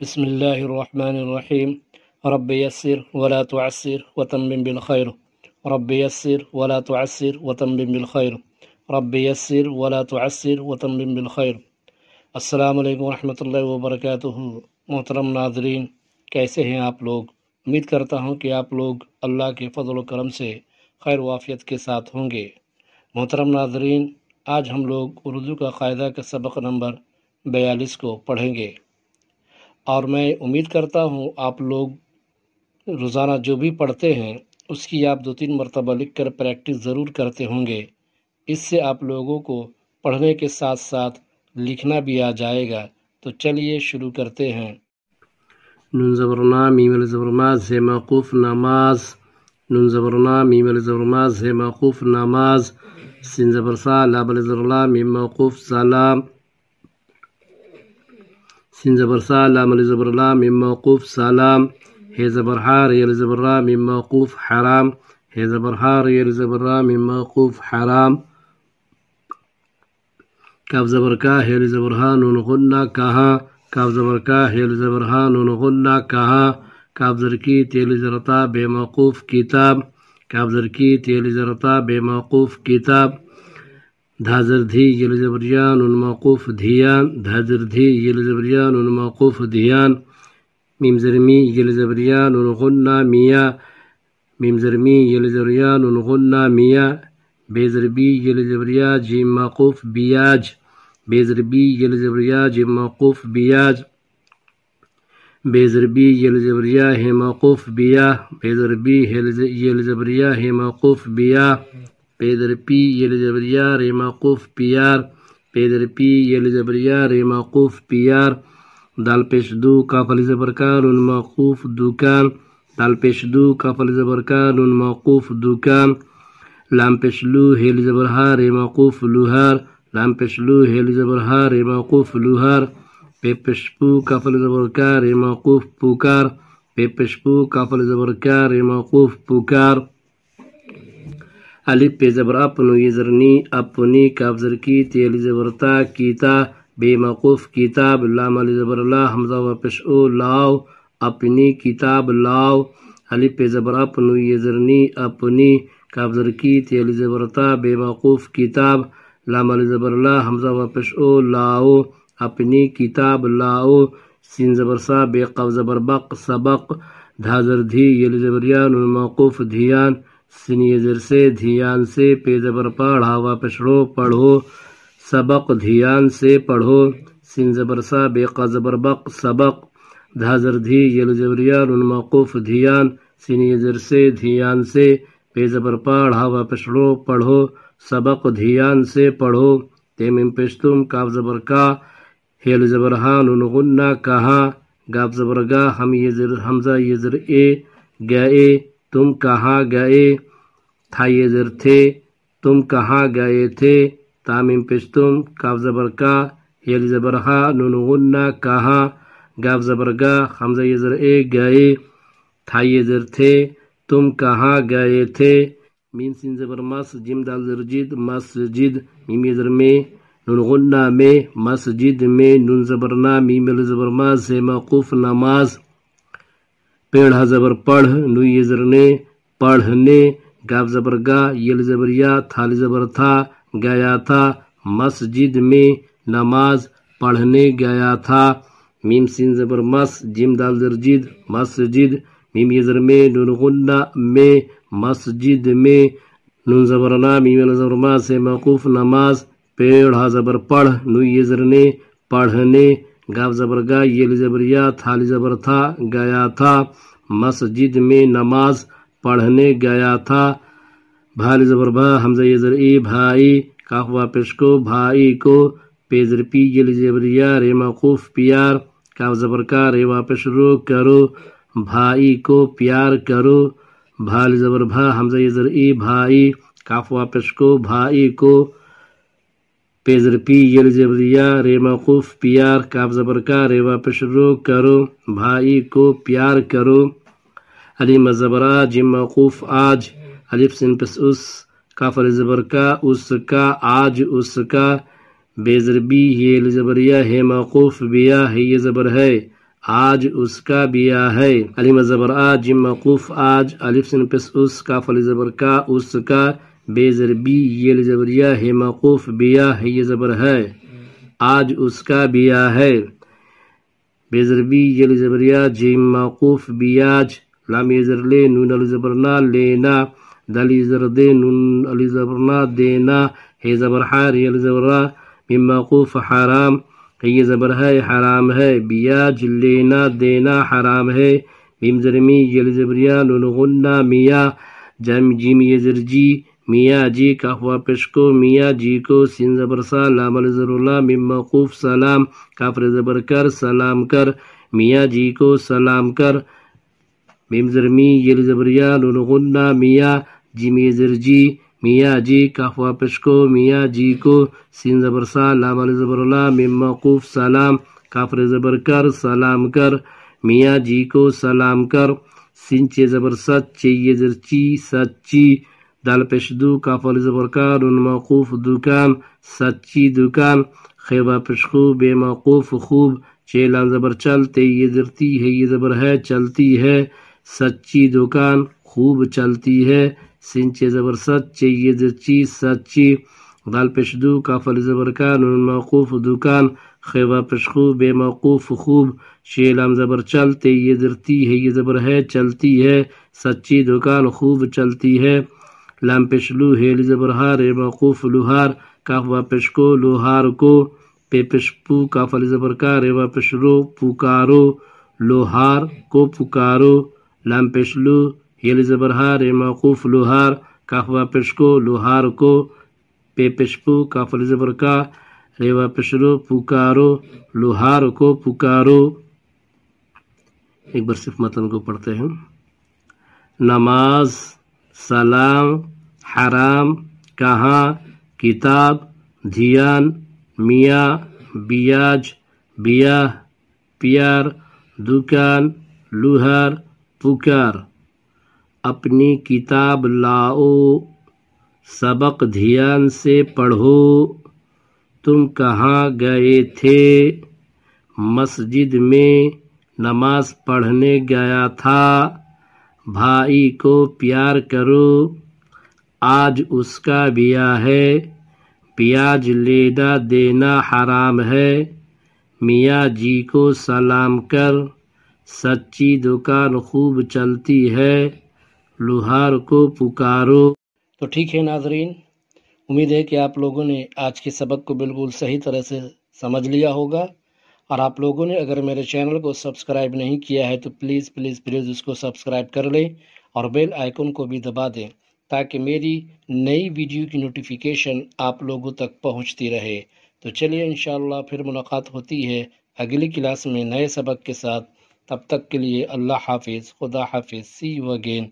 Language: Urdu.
بسم الله الرحمن الرحيم. رب يسر ولا تعسر وتمم بالخير. رب يسر ولا تعسر وتمم بالخير. رب يسر ولا تعسر وتمم بالخير. السلام علیکم ورحمۃ اللہ وبرکاتہ. محترم ناظرین، کیسے ہیں آپ لوگ؟ امید کرتا ہوں کہ آپ لوگ اللہ کے فضل و کرم سے خیر و عافیت کے ساتھ ہوں گے. محترم ناظرین، آج ہم لوگ اردو کا قاعدہ کا سبق نمبر 42 کو پڑھیں گے، اور میں امید کرتا ہوں آپ لوگ روزانہ جو بھی پڑھتے ہیں اس کی آپ 2-3 مرتبہ لکھ کر پریکٹس ضرور کرتے ہوں گے. اس سے آپ لوگوں کو پڑھنے کے ساتھ ساتھ لکھنا بھی آ جائے گا. تو چلیے شروع کرتے ہیں. نون زبرنا میم الزبرماز ہے موقوف نماز. نون زبرنا میم الزبرماز ہے موقوف نماز. سین زبرسا لام الزبرلا میم موقوف سلام. سین زبرسا لام الزبرلا میم موقوف سلام. ہے زبرحا ری الزبرا میم موقوف حرام. ہے زبرحا ری الزبرا میم موقوف حرام. کاف زبر کا ہے الزبرہا نون غنہ کہاں. کاف زبر کا ہے الزبرہا نون غنہ کہاں. کاف زر کی تیل زرتا بے موقوف کتاب. کاف زر کی تیل زرتا بے موقوف کتاب. دھا زر دھی یل زبریان نون موقوف دھیان. دھا زر دھی یل زبریان نون موقوف دھیان. میم زر می یل زبریان نون غنہ میاں. میم زر می یل زبریان نون غنہ میاں. بے زر بی یل زبریا جیم موقوف بیاج. بے زر بی یل زبریا جیم موقوف بیاج. بے زر بی یل زبریا ہے موقوف بیا. بے زر بی یل زبریا ہے موقوف بیا. بے در پی یل زبریا رے موقوف پیار. بے در پی یل زبریا رے موقوف پیار. دال پیش دو کاف علی زبر کا نون موقوف دکان. دال پیش دو کاف علی زبر کا نون موقوف دکان. لام پیش لو ہیل زبر ہا رے موقوف لوہار. لام پیش لو ہیل زبر ہا رے موقوف لوہار. پے پیش پو کاف علی زبر کا رے موقوف پکار. پے پیش پو کاف علی زبر کا رے موقوف پکار. الف پہ زبر اپنو یزرنی اپنی. کاف زر کی تیل زبرتا کیتا بے موقوف کتاب. لام علی زبر لا حمزہ و پیش او لاؤ اپنی کتاب لاؤ. الف پہ زبر اپنو یزرنی اپنی. کاف زر کی تیل زبرتا بے موقوف کتاب. لام علی زبر لا حمزہ و پیش او لاؤ اپنی کتاب لاؤ. سین زبر سا بے قاف زبر بق سبق. دھا زر دھی یل زبریان موقوف دھیان. سین زر سے دھیان سے. پے زبر پڑھا و پشڑو پڑھو سبق دھیان سے پڑھو. سین زبر سا بے قاف زبر بق سبق. دھا زر دھی یل زبریان موقوف دھیان. سین زر سے دھیان سے. پے زبر پڑھا و پشڑو پڑھو سبق دھیان سے پڑھو. تیمم پیشتم کاف زبر کا ہیل زبر ہا نون غنہ کہاں. گاف زبر گا ہم حمزہ یزر اے گئے تم کہاں گئے. تھا یزر تھے تم کہاں گئے تھے. تامیم پیشتم کاف زبر کا ہیل زبر ہا نون غنہ کہاں. گاف زبر گا حمزہ یزر اے گئے. تھا یزر تھے تم کہاں گئے تھے. میم سین زبر مس جیم دال زر جد مسجد. میم یزر میں نون غنہ میں مسجد میں. نون زبرنا میم زبر ماز سے موقوف نماز. پیڑھا زبر پڑھ نو یزر نے پڑھنے. گاف زبر گا یل زبریا تھال زبر تھا گیا تھا. مسجد میں نماز پڑھنے گیا تھا. میم سین زبر مس جیم دال زر جد مسجد. میم یزر میں نون غنہ میں مسجد میں. نون زبرنا میم زبر ما سے موقوف نماز. پیڑھا زبر پڑھ نو یزر نے پڑھنے. گاف زبر گا یل زبریا تھال زبر تھا گیا تھا. مسجد میں نماز پڑھنے گیا تھا. بھال زبر بھا حمزہ یزر ای بھائی. کاف واپس کو بھائی کو. پے زر پی یل زبریا رے موقوف پیار. کاف زبر کا رے واپس رو کرو بھائی کو پیار کرو. بھال زبر بھا حمزہ یزر ای بھائی. کاف واپس کو بھائی کو. پے زر پی یل زبریا رے موقوف پیار. کاف زبر کا رے واپس رو کرو بھائی کو پیار کرو. علیم زبرا جم موقوف آج. الف سین پس اس. کاف علی زبر کا اس کا آج اس کا. بے زر بی یہ زبریا ہے موقوف بیا ہے یہ زبر ہے. آج اس کا بیاہ ہے علیم زبر آج جم موقوف آج الف سین پس اس کاف علی زبر کا اس کا بے زر بی یہ زبریہ ہے موقوف بیاہ ہے یہ زبر ہے آج اس کا بیاہ ہے بے زر بی یہ زبریہ جم موقوف بیاج لام یہ زر لے نون علی زبرنا لینا دلی زر دے نون علی زبرنا دینا ہے زبر حار یہ زبرہ مم موقوف حرام یہ زبر ہے حرام ہے بیاج لینا دینا حرام ہے میم زرمی یہ زبریہ نون غنہ میاں جم جیم یہ زرجی میاں جی کافوا پشکو میاں جی کو سین زبر سا لام علی زبر اللہ مم موقوف سلام کافر زبر کر سلام کر میاں جی کو سلام کر میم زرمی یہ زبریہ نون غنہ میاں جیم یہ زرجی میاں جی کافوا پشکو میاں جی کو سین زبر سا لام علی زبر اللہ مم موقوف سلام کافر زبر کر سلام کر میاں جی کو سلام کر سین چے زبر ست چے یہ زرچی سچی دال پیش دو کاف علی زبر کا نون موقوف دکان سچی دکان خیبہ پشخو بے موقوف خوب چے لام زبر چل تے یہ زرتی ہے یہ زبر ہے چلتی ہے سچی دکان خوب چلتی ہے سین چے زبر ست چے یہ زرچی سچی دال پیش دو کاف علی زبر کا نون موقوف دکان خیبہ پشخو بے موقوف خوب چے لام زبر چل تے یہ زرتی ہے یہ زبر ہے چلتی ہے سچی دکان خوب چلتی ہے لام پشلو ہے زبر ہار موقوف لوہار کاف وا پشکو لوہار کو پے پشپو کاف علی زبر کا ریوا پشرو پکارو لوہار کو پکارو لام پشلو ہے زبر ہار موقوف لوہار کاف وا پشکو لوہار کو پے پشپو کاف علی زبر کا ریوا پشرو پکارو لوہار کو پکارو ایک بار صرف متن کو پڑھتے ہیں نماز سلام حرام کہاں کتاب دھیان میاں بیاج بیاہ پیار دکان لوہار پکار اپنی کتاب لاؤ سبق دھیان سے پڑھو تم کہاں گئے تھے مسجد میں نماز پڑھنے گیا تھا بھائی کو پیار کرو آج اس کا بیاہ ہے بیاج لینا دینا حرام ہے میاں جی کو سلام کر سچی دکان خوب چلتی ہے لوہار کو پکارو۔ تو ٹھیک ہے ناظرین، امید ہے کہ آپ لوگوں نے آج کے سبق کو بالکل صحیح طرح سے سمجھ لیا ہوگا، اور آپ لوگوں نے اگر میرے چینل کو سبسکرائب نہیں کیا ہے تو پلیز پلیز پلیز اس کو سبسکرائب کر لیں اور بیل آئیکن کو بھی دبا دیں تاکہ میری نئی ویڈیو کی نوٹیفیکیشن آپ لوگوں تک پہنچتی رہے۔ تو چلیے انشاءاللہ پھر ملاقات ہوتی ہے اگلی کلاس میں نئے سبق کے ساتھ، تب تک کے لیے اللہ حافظ، خدا حافظ، سی یو اگین۔